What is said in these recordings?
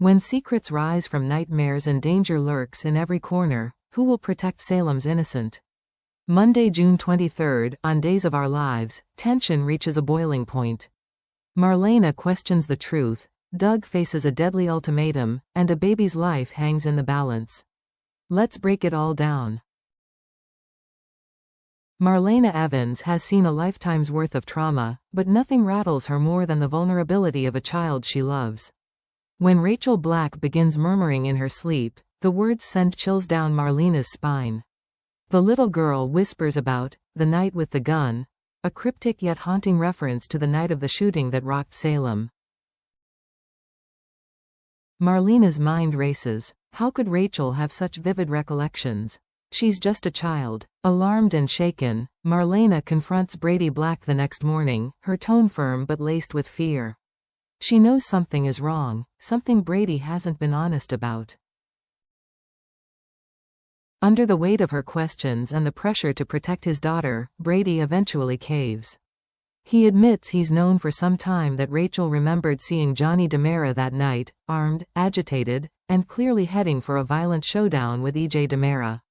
When secrets rise from nightmares and danger lurks in every corner, who will protect Salem's innocent? Monday, June 23rd, on Days of Our Lives, tension reaches a boiling point. Marlena questions the truth, Doug faces a deadly ultimatum, and a baby's life hangs in the balance. Let's break it all down. Marlena Evans has seen a lifetime's worth of trauma, but nothing rattles her more than the vulnerability of a child she loves. When Rachel Black begins murmuring in her sleep, the words send chills down Marlena's spine. The little girl whispers about the night with the gun, a cryptic yet haunting reference to the night of the shooting that rocked Salem. Marlena's mind races. How could Rachel have such vivid recollections? She's just a child. Alarmed and shaken, Marlena confronts Brady Black the next morning, her tone firm but laced with fear. She knows something is wrong, something Brady hasn't been honest about. Under the weight of her questions and the pressure to protect his daughter, Brady eventually caves. He admits he's known for some time that Rachel remembered seeing Johnny DiMera that night, armed, agitated, and clearly heading for a violent showdown with E.J. DiMera.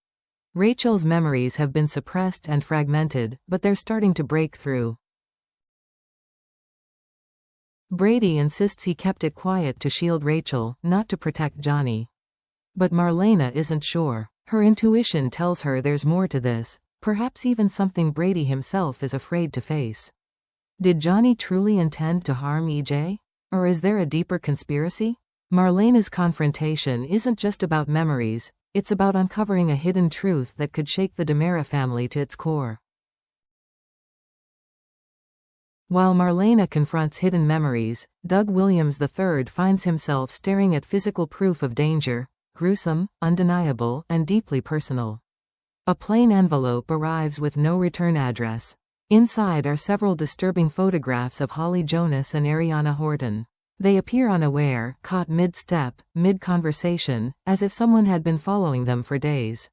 Rachel's memories have been suppressed and fragmented, but they're starting to break through. Brady insists he kept it quiet to shield Rachel, not to protect Johnny. But Marlena isn't sure. Her intuition tells her there's more to this, perhaps even something Brady himself is afraid to face. Did Johnny truly intend to harm EJ? Or is there a deeper conspiracy? Marlena's confrontation isn't just about memories, it's about uncovering a hidden truth that could shake the DiMera family to its core. While Marlena confronts hidden memories, Doug Williams III finds himself staring at physical proof of danger, gruesome, undeniable, and deeply personal. A plain envelope arrives with no return address. Inside are several disturbing photographs of Holly Jonas and Ariana Horton. They appear unaware, caught mid-step, mid-conversation, as if someone had been following them for days.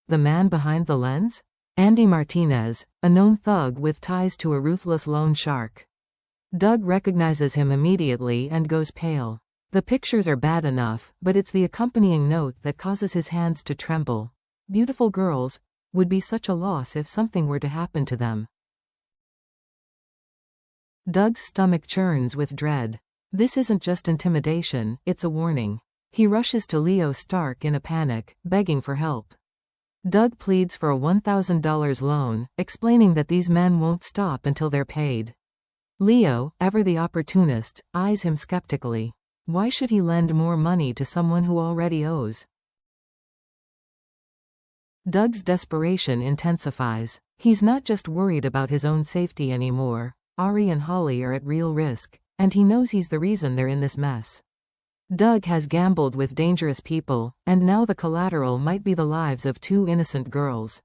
The man behind the lens? Andy Martinez, a known thug with ties to a ruthless loan shark. Doug recognizes him immediately and goes pale. The pictures are bad enough, but it's the accompanying note that causes his hands to tremble. Beautiful girls would be such a loss if something were to happen to them. Doug's stomach churns with dread. This isn't just intimidation, it's a warning. He rushes to Leo Stark in a panic, begging for help. Doug pleads for a $1,000 loan, explaining that these men won't stop until they're paid. Leo, ever the opportunist, eyes him skeptically. Why should he lend more money to someone who already owes? Doug's desperation intensifies. He's not just worried about his own safety anymore. Ari and Holly are at real risk, and he knows he's the reason they're in this mess. Doug has gambled with dangerous people, and now the collateral might be the lives of two innocent girls.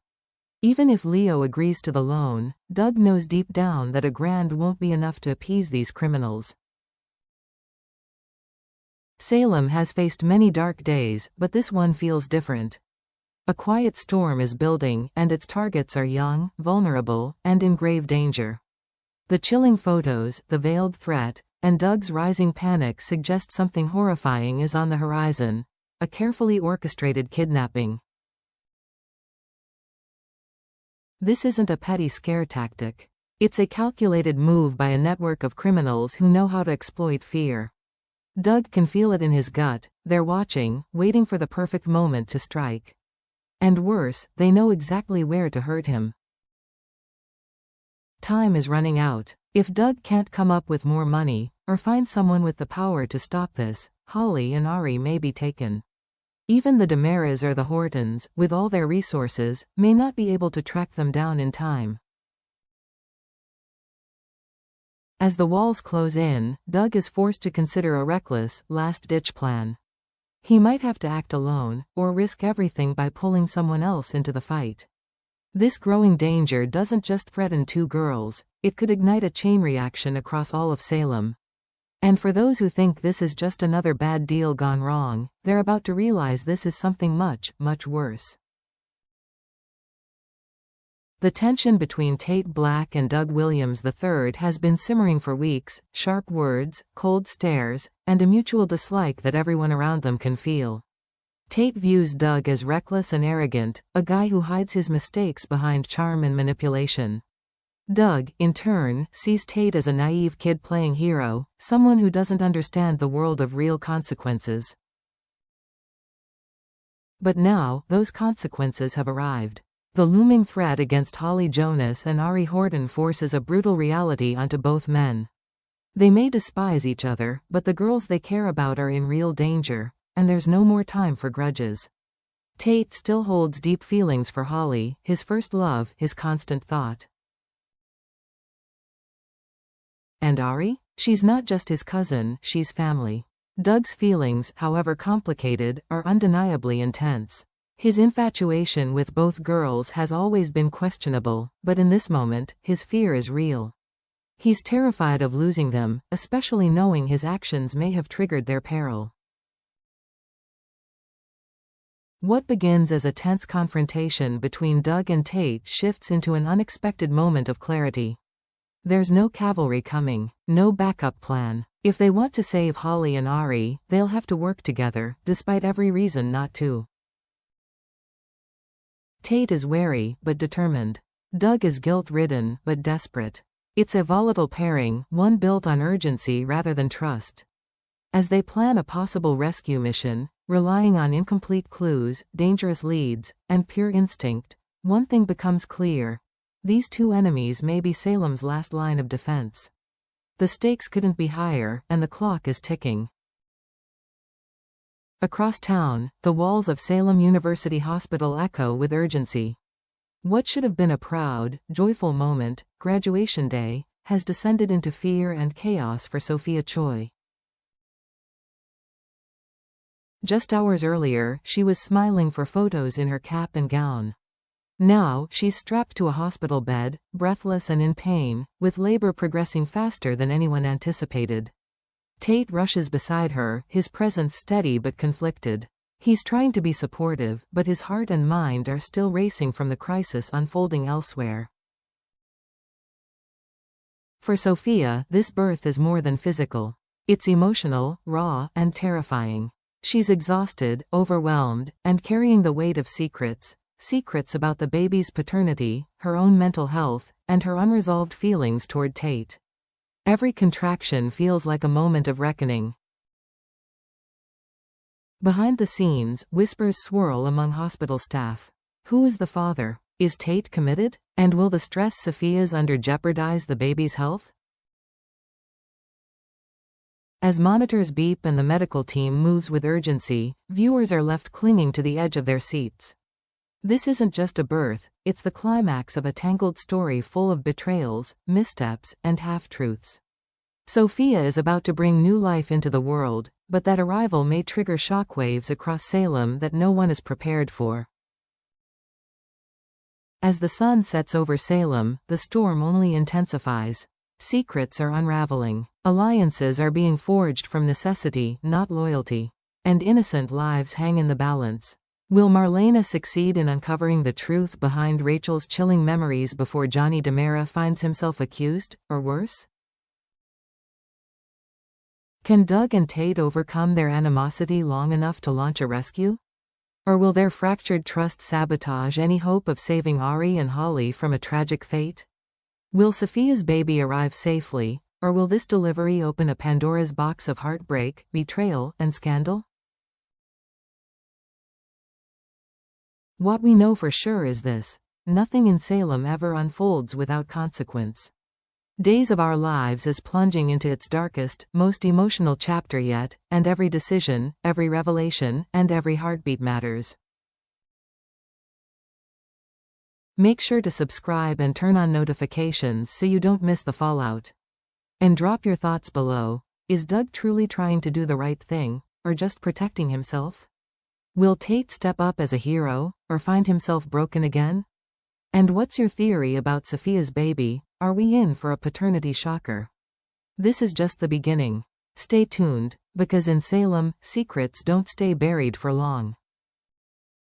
Even if Leo agrees to the loan, Doug knows deep down that $1,000 won't be enough to appease these criminals. Salem has faced many dark days, but this one feels different. A quiet storm is building, and its targets are young, vulnerable, and in grave danger. The chilling photos, the veiled threat, and Doug's rising panic suggest something horrifying is on the horizon, a carefully orchestrated kidnapping. This isn't a petty scare tactic. It's a calculated move by a network of criminals who know how to exploit fear. Doug can feel it in his gut. They're watching, waiting for the perfect moment to strike. And worse, they know exactly where to hurt him. Time is running out. If Doug can't come up with more money, or find someone with the power to stop this, Holly and Ari may be taken. Even the DiMeras or the Hortons, with all their resources, may not be able to track them down in time. As the walls close in, Doug is forced to consider a reckless, last-ditch plan. He might have to act alone, or risk everything by pulling someone else into the fight. This growing danger doesn't just threaten two girls, it could ignite a chain reaction across all of Salem. And for those who think this is just another bad deal gone wrong, they're about to realize this is something much, much worse. The tension between Tate Black and Doug Williams III has been simmering for weeks, sharp words, cold stares, and a mutual dislike that everyone around them can feel. Tate views Doug as reckless and arrogant, a guy who hides his mistakes behind charm and manipulation. Doug, in turn, sees Tate as a naive kid playing hero, someone who doesn't understand the world of real consequences. But now, those consequences have arrived. The looming threat against Holly Jonas and Ari Horton forces a brutal reality onto both men. They may despise each other, but the girls they care about are in real danger, and there's no more time for grudges. Tate still holds deep feelings for Holly, his first love, his constant thought. And Ari? She's not just his cousin, she's family. Doug's feelings, however complicated, are undeniably intense. His infatuation with both girls has always been questionable, but in this moment, his fear is real. He's terrified of losing them, especially knowing his actions may have triggered their peril. What begins as a tense confrontation between Doug and Tate shifts into an unexpected moment of clarity. There's no cavalry coming, no backup plan. If they want to save Holly and Ari, they'll have to work together, despite every reason not to. Tate is wary, but determined. Doug is guilt-ridden, but desperate. It's a volatile pairing, one built on urgency rather than trust. As they plan a possible rescue mission, relying on incomplete clues, dangerous leads, and pure instinct, one thing becomes clear. These two enemies may be Salem's last line of defense. The stakes couldn't be higher, and the clock is ticking. Across town, the walls of Salem University Hospital echo with urgency. What should have been a proud, joyful moment, graduation day, has descended into fear and chaos for Sophia Choi. Just hours earlier, she was smiling for photos in her cap and gown. Now, she's strapped to a hospital bed, breathless and in pain, with labor progressing faster than anyone anticipated. Tate rushes beside her, his presence steady but conflicted. He's trying to be supportive, but his heart and mind are still racing from the crisis unfolding elsewhere. For Sophia, this birth is more than physical. It's emotional, raw, and terrifying. She's exhausted, overwhelmed, and carrying the weight of secrets about the baby's paternity, her own mental health, and her unresolved feelings toward Tate. Every contraction feels like a moment of reckoning. Behind the scenes, whispers swirl among hospital staff. Who is the father? Is Tate committed? And will the stress Sophia's under jeopardize the baby's health? As monitors beep and the medical team moves with urgency, viewers are left clinging to the edge of their seats. This isn't just a birth, it's the climax of a tangled story full of betrayals, missteps, and half-truths. Sophia is about to bring new life into the world, but that arrival may trigger shockwaves across Salem that no one is prepared for. As the sun sets over Salem, the storm only intensifies. Secrets are unraveling. Alliances are being forged from necessity, not loyalty. And innocent lives hang in the balance. Will Marlena succeed in uncovering the truth behind Rachel's chilling memories before Johnny DiMera finds himself accused, or worse? Can Doug and Tate overcome their animosity long enough to launch a rescue? Or will their fractured trust sabotage any hope of saving Ari and Holly from a tragic fate? Will Sophia's baby arrive safely, or will this delivery open a Pandora's box of heartbreak, betrayal, and scandal? What we know for sure is this: nothing in Salem ever unfolds without consequence. Days of Our Lives is plunging into its darkest, most emotional chapter yet, and every decision, every revelation, and every heartbeat matters. Make sure to subscribe and turn on notifications so you don't miss the fallout. And drop your thoughts below. Is Doug truly trying to do the right thing, or just protecting himself? Will Tate step up as a hero, or find himself broken again? And what's your theory about Sophia's baby? Are we in for a paternity shocker? This is just the beginning. Stay tuned, because in Salem, secrets don't stay buried for long.